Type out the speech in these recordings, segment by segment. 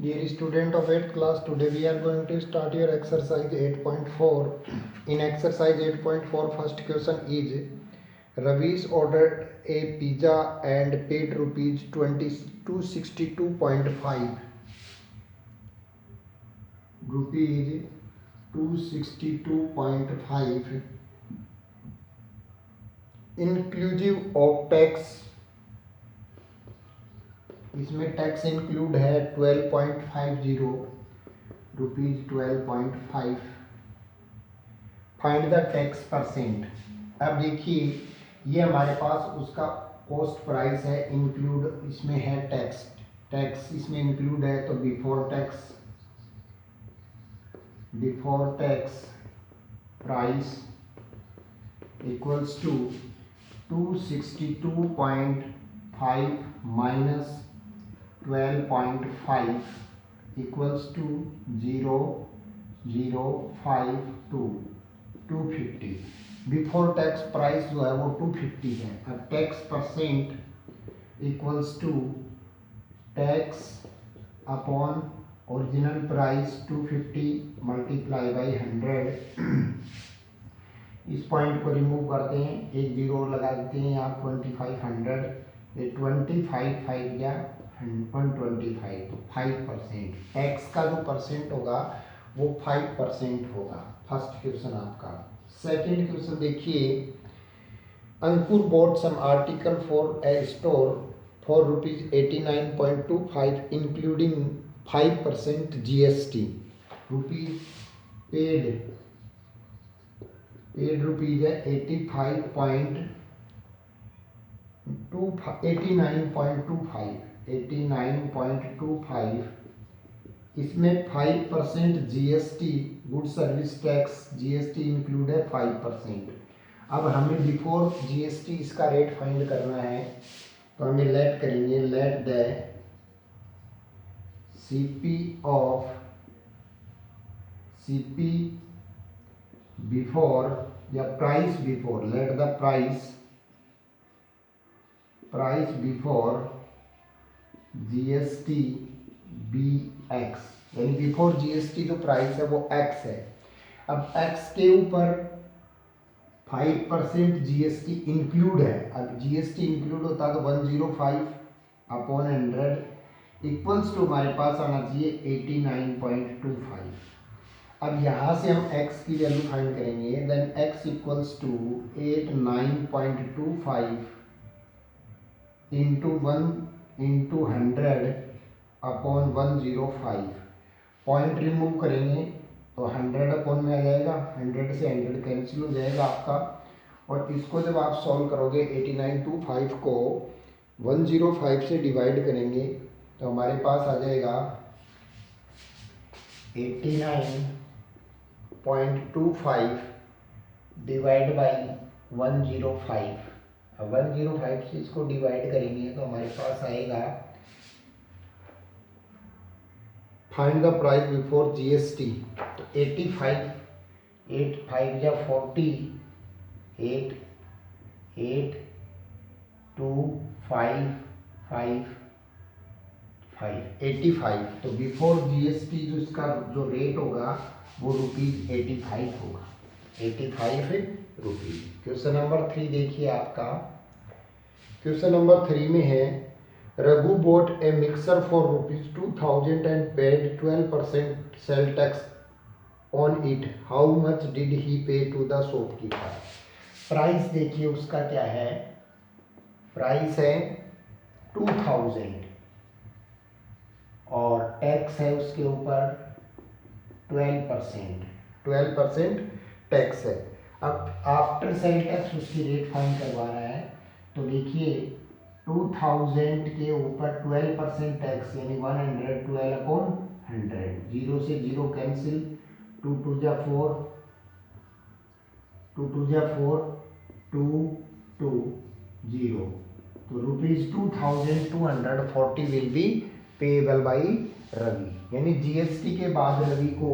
Dear student of 8th class, today we are going to start your exercise 8.4. In exercise 8.4, first question is Ravi's ordered a pizza and paid rupees 262.5. Rupees 262.5 inclusive of tax. इसमें tax include है 12.50 rupees 12.5. Find the tax percent. अब देखिए ये हमारे पास उसका cost price है, include इसमें है टैक्स. टैक्स इसमें इंक्लूड है तो before tax price equals to 262.5 minus 12.5 equals to 0,052 250. Before tax price जो है वो 250 है. अब tax percent equals to tax upon original price 250 multiply by 100. इस पॉइंट को रिमूव करते हैं, एक जीरो लगा देते हैं यहाँ 2500. ये 25 या 125 तो 5%. टैक्स का जो परसेंट होगा वो 5% होगा. फर्स्ट क्वेश्चन आपका. सेकंड क्वेश्चन देखिए, Ankur bought some article for a store for rupees 89.25 including 5% GST. Rupees paid rupees है 89.25. इसमें 5% GST good service tax GST include है 5%. अब हमें बिफोर GST इसका रेट फाइंड करना है तो हमें लेट करेंगे. लेट द CP बिफोर या price before. Let the price before GST be x. यानी बिफोर GST जो प्राइस है वो x है. अब x के ऊपर 5% GST इंक्लूड है. अब GST इंक्लूड होता तो 105 अपॉन 100 इक्वल्स टू हमारे पास आना चाहिए 89.25. अब यहाँ से हम x की वैल्यू फाइंड करेंगे. Then x equals to 89.25 into 100 upon 105. Point remove करेंगे तो 100 अपॉन में आ जाएगा. 100 से 100 कैंसिल हो जाएगा आपका. और इसको जब आप सॉल्व करोगे 89.25 को 105 से डिवाइड करेंगे तो हमारे पास आ जाएगा 89.25 डिवाइड बाई 105. 105 से इसको डिवाइड करेंगे तो हमारे पास आएगा find the price before GST. तो 85 या 40 8 8 2 5 5 5 85. तो बिफोर GST जो इसका जो रेट होगा वो ₹85 होगा. 85 रुपीज. क्वेश्चन नंबर 3 देखिए आपका. क्वेश्चन नंबर 3 में है Raghu bought a mixer for ₹2000 and paid 12% sell tax on it. How much did he pay to the shopkeeper? Price देखिए उसका क्या है. प्राइस है 2000 और टैक्स है उसके ऊपर 12% टैक्स है. अब आफ्टर सेल टैक्स उसकी रेट फाइंड करवा रहा है. तो देखिए 2000 के ऊपर 12% टैक्स यानी 112 अपॉन 100. 0 से 0 कैंसिल. 2 2 जा 4 2 2 2 0. तो ₹2240 will be payable by Ravi. यानी GST के बाद रवि को,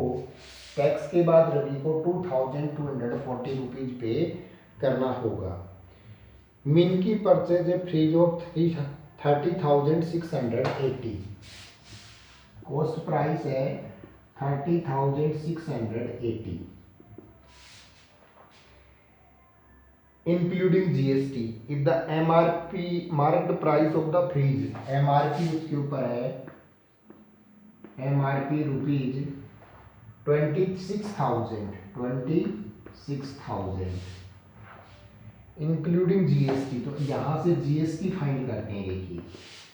टैक्स के बाद रवि को 2240 रुपीज पे करना होगा. Minki purchase a fridge of 30,680. Cost price है 30,680 including GST. If the MRP marked price of the fridge, MRP उसके ऊपर है, एमआरपी रुपीज 26,000 इंक्लूडिंग जीएसटी। तो यहां से जीएसटी फाइंड करते हैं।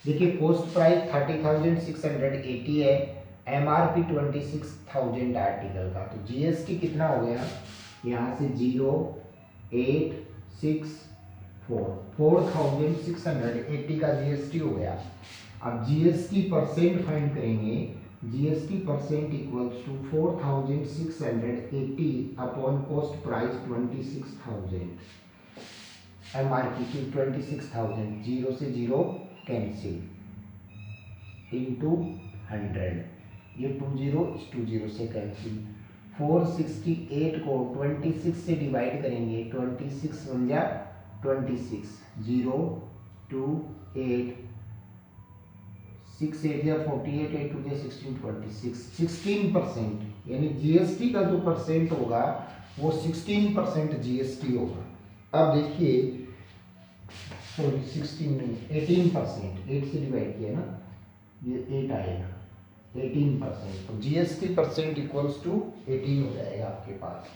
देखिए कॉस्ट प्राइस 30,680 है, एमआरपी 26,000 आर्टिकल का, तो जीएसटी कितना हो गया, यहाँ से 4,680 का जीएसटी हो गया। अब जीएसटी परसेंट फाइंड करेंगे, GST percent equals to 4,680 upon cost price 26,000, MRP की 26,000, 0 से 0 कैंसिल, इंटू 100, ये 20 से कैंसिल। 468 को 26 से डिवाइड करेंगे, 26 बन जा 26, 0 2 8 6 8 या 48, 8 2 16, 26, 16%, यानी जीएसटी का जो परसेंट होगा वो 16% जीएसटी होगा। अब देखिए, सॉरी 16 नहीं, 18%, 8 से डिवाइड किया ना, ये 8 आएगा, 18%, तो जीएसटी परसेंट इक्वल्स टू 18 हो जाएगा आपके पास।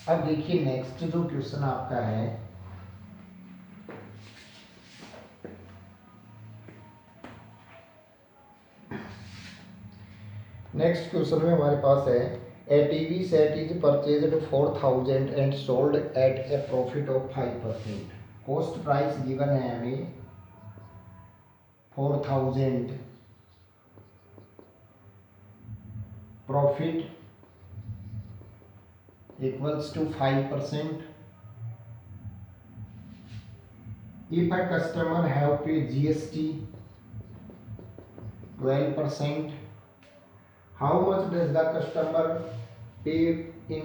अब देखिए नेक्स्ट जो क्वेश्चन आपका है, नेक्स्ट क्वेश्चन में हमारे पास है a TV set is purchased 4,000 and sold at a profit of 5%। Cost price given है हमें 4,000, profit equals to 5%। If a customer have paid GST 12%, how much does the customer pay in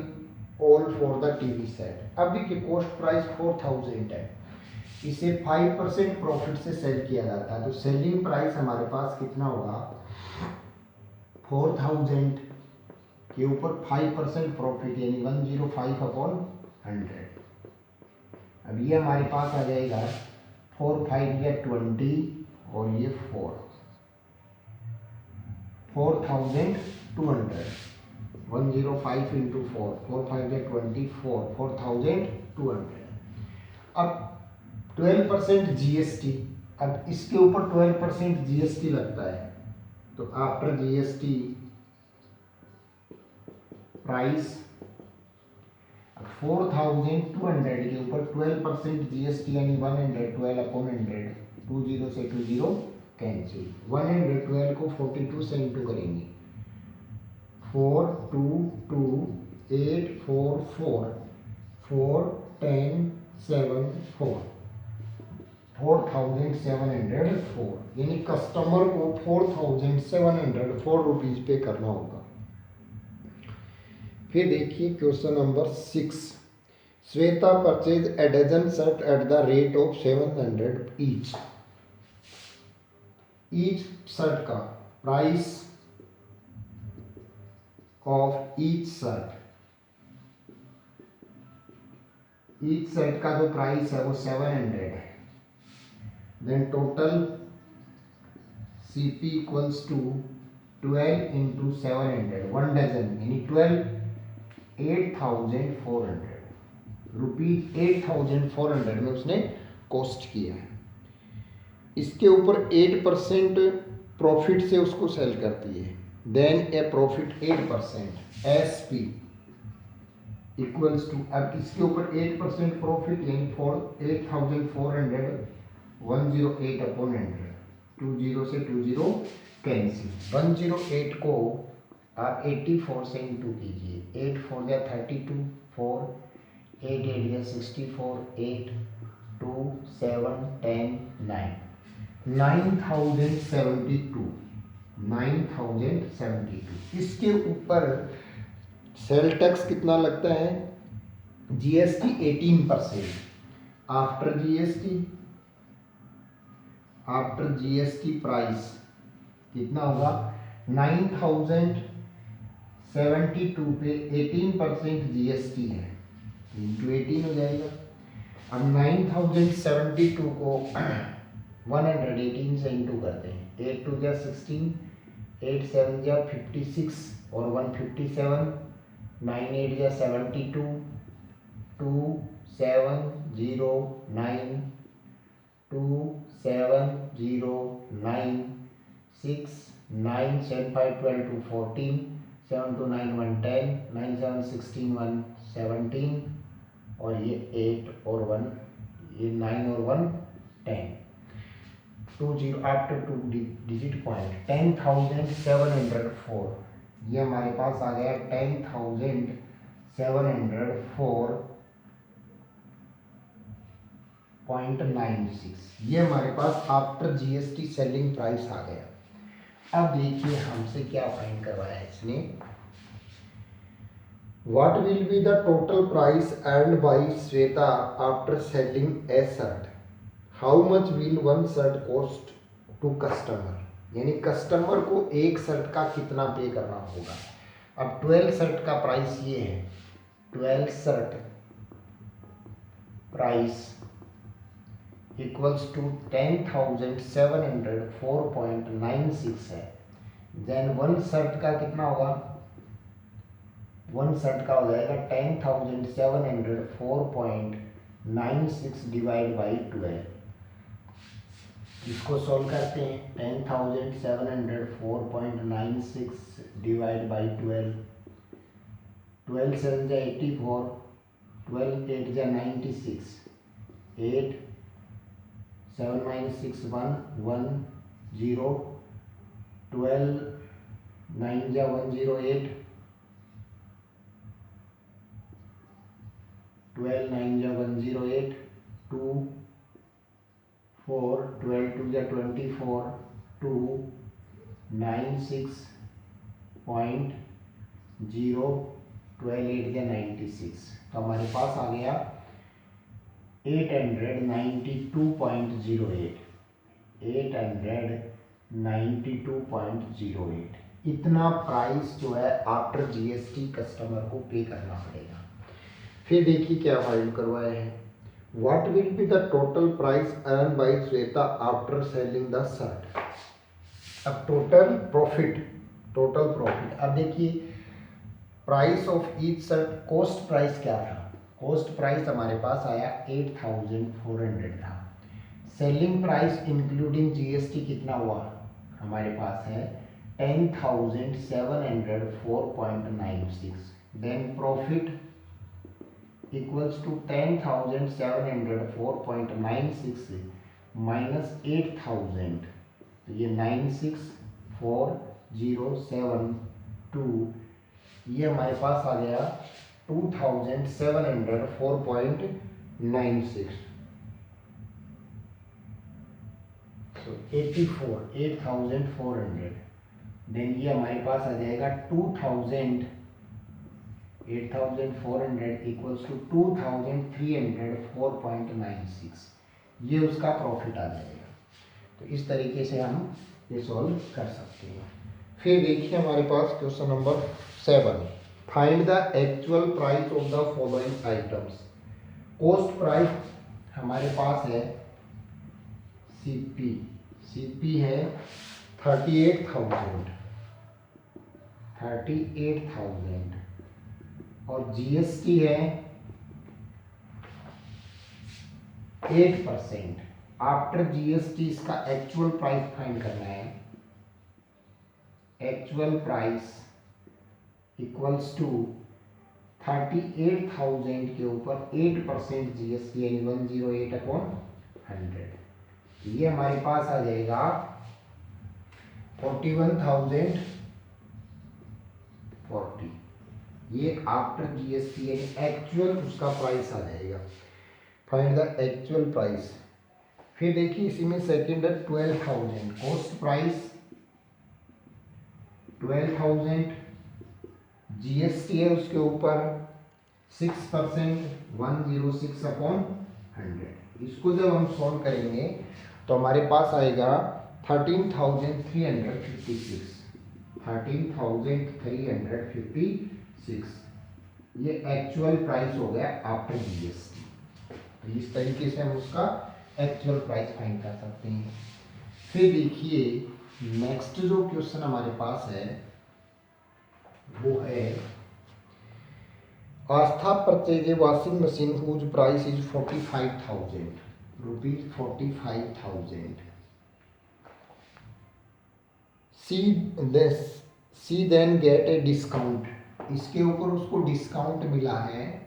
all for the TV set? अब देखिए cost price 4,000 है, इसे 5% profit से cell किया जाता है, तो सेलिंग प्राइस हमारे पास कितना होगा, 4,000 के ऊपर 5% प्रॉफिट, यानी 105 अपॉन 100। अब ये हमारे पास आ जाएगा 4 5 या 20 और ये 4,200, 105 इंटू 4, 4 5 या 24, 4,200। अब 12% जीएसटी, अब इसके ऊपर 12% जीएसटी लगता है, तो आफ्टर जीएसटी प्राइस 4,200 के ऊपर 12% जीएसटी यानी 112 अपॉन 100, 20 से 20 कैंसिल, 112 को 42 से इंटू करेंगे, 4 2 2 8 4 4 4 10 7 4, 4,704, यानी कस्टमर को 4,704 रुपीज पे करना होगा। फिर देखिए question number 6, Shweta purchase a dozen shirt at the rate of 700 each. Each shirt का price of each shirt, each shirt का जो प्राइस है वो 700 है, then total CP equals to 12 into 700, 1 dozen यानी 12, 8,400 रुपीज, 8,400 में उसने कॉस्ट किया है। इसके ऊपर 8% प्रॉफिट से उसको सेल करती है, then a profit 8% SP equals to, अब इसके ऊपर 8% प्रॉफिट यानी 8,400, 108 अपॉन 100, 20 से 20 कैंसिल, 108 को आप 84 से इंटू कीजिए, 8 4 या 32, 4 8 8 या 64, 8 2 7 10 9, 9,072। इसके ऊपर सेल टैक्स कितना लगता है, जीएसटी 18%, आफ्टर जीएसटी प्राइस कितना होगा 9072 पे 18% जीएसटी है, इंटू 18 हो जाएगा। अब 9072 को 118 से इंटू करते हैं, 8 टू जा 16, 8 7 जा 56 और 157, 9 8 जा 72, 2 7 0 9, 2 7 0 9, 6 9 7 5 12 2 14, 7 2 9 1 10, 9 7 16 1 17 और ये 8 और 1, ये 9 और 1 10, 2 0 आफ्टर 2 डिजिट पॉइंट 10,704, ये हमारे पास आ गया 10,704.96, ये हमारे पास आफ्टर जीएसटी सेलिंग प्राइस आ गया। अब देखिए हमसे क्या फाइंड करवाया है इसने। What will be the total price earned by Sweta after selling a shirt? How much will one shirt cost to customer? यानी कस्टमर को एक शर्ट का कितना पे करना होगा। अब 12 शर्ट का प्राइस ये है, 12 शर्ट प्राइस इक्वल्स टू 10,704.96 है। देन वन शर्ट का कितना होगा, वन शर्ट का हो जाएगा 10,704.96 डिवाइड बाई 12। इसको सॉल्व करते हैं, 10,704.96 डिवाइड बाई 12, 12 7 जा 84, 12 8 जा 96, 8 7 minus 6 1 1 0, 12 9 जा 108, 12 9 जा 108, 2 4 12 2 जा 24, 2 9 6.0, 12 8 जा 96, तो हमारे पास आ गया 892.08, 892.08। इतना प्राइस जो है आफ्टर जीएसटी कस्टमर को पे करना पड़ेगा। फिर देखिए क्या फाइंड करवाए हैं। What will be the total price earn by Shweta after selling the shirt. अब टोटल प्रॉफिट, अब देखिए price of each shirt, cost price क्या था, कॉस्ट प्राइस हमारे पास आया 8,400 था। सेलिंग प्राइस इंक्लूडिंग जीएसटी कितना हुआ, हमारे पास है 10,704.96। Then profit equals to 10,704.96 minus 8,000, तो ये 964072, ये हमारे पास आ गया 2,704.96, so 8,400। देन ये हमारे पास आ जाएगा 8,400 इक्वल्स टू 2,304.96, ये उसका प्रॉफिट आ जाएगा। तो इस तरीके से हम ये सॉल्व कर सकते हैं। फिर देखिए हमारे पास question number 7, find the actual price of the following items. Cost price हमारे पास है सीपी है 38,000 और जीएसटी है 8%। आफ्टर जीएसटी इसका एक्चुअल प्राइस फाइंड करना है। एक्चुअल प्राइस इक्वल्स टू 38,000 के ऊपर 8% जीएसटी यानी 108/100, ये हमारे पास आ जाएगा 41,040, ये आफ्टर जीएसटी यानी एक्चुअल उसका प्राइस आ जाएगा। Find the actual price. फिर देखिए इसी में सेकंड है 12,000, कॉस्ट प्राइस 12,000, जीएसटी है उसके ऊपर 6% 106/100। इसको जब हम सॉल्व करेंगे तो हमारे पास आएगा 13,356, 13,356, ये एक्चुअल प्राइस हो गया आफ्टर जीएसटी। तो इस तरीके से हम उसका एक्चुअल प्राइस फाइंड कर सकते हैं। फिर देखिए नेक्स्ट जो क्वेश्चन हमारे पास है वो है Aastha purchase a washing machine whose price is 45,000 rupees 45,000। See then get a discount, इसके ऊपर उसको डिस्काउंट मिला है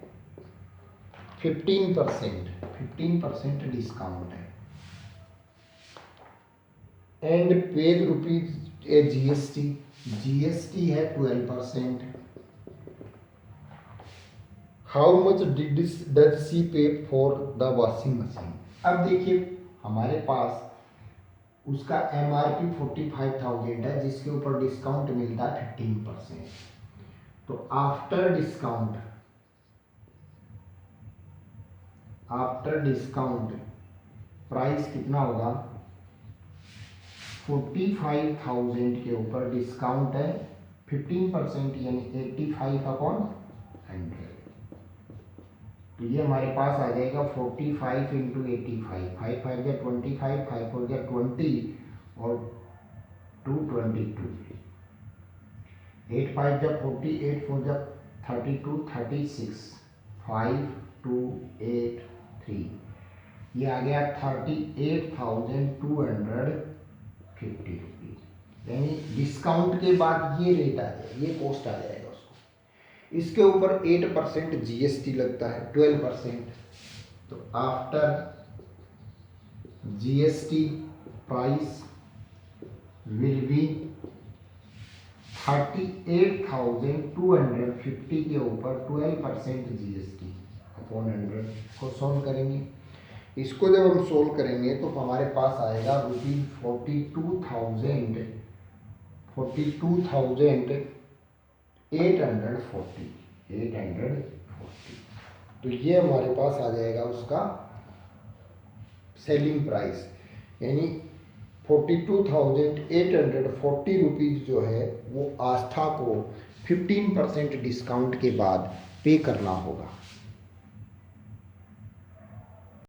15% डिस्काउंट है। And paid rupees a GST है 12%। हाउ मच डज सी पे फॉर द वॉशिंग मशीन। अब देखिए हमारे पास उसका MRP 45,000 है जिसके ऊपर डिस्काउंट मिलता है 15%। तो आफ्टर डिस्काउंट प्राइस कितना होगा, 45,000 के ऊपर डिस्काउंट है 15% यानी 85/100। तो ये हमारे पास आ जाएगा 45 इंटू 85, 5 5 जा 25, 5 4 जा 20 और 2 22, 8 5 जा 40, 8 4 जा 32, 36, 5 2 8 3, ये आ गया 38,250 रुपीज। यानी डिस्काउंट के बाद ये रेट आ जाएगा, ये कॉस्ट आ जाएगा उसको। इसके ऊपर 8% जीएसटी लगता है 12%। तो after GST price will be 38,250 के ऊपर 12% जीएसटी अपॉन 100 को सॉल्व करेंगे। इसको जब हम सोल्व करेंगे तो हमारे पास आएगा रुपीज 840। तो ये हमारे पास आ जाएगा उसका सेलिंग प्राइस, यानी 42,840 रुपीज़ जो है वो आस्था को 15% डिस्काउंट के बाद पे करना होगा।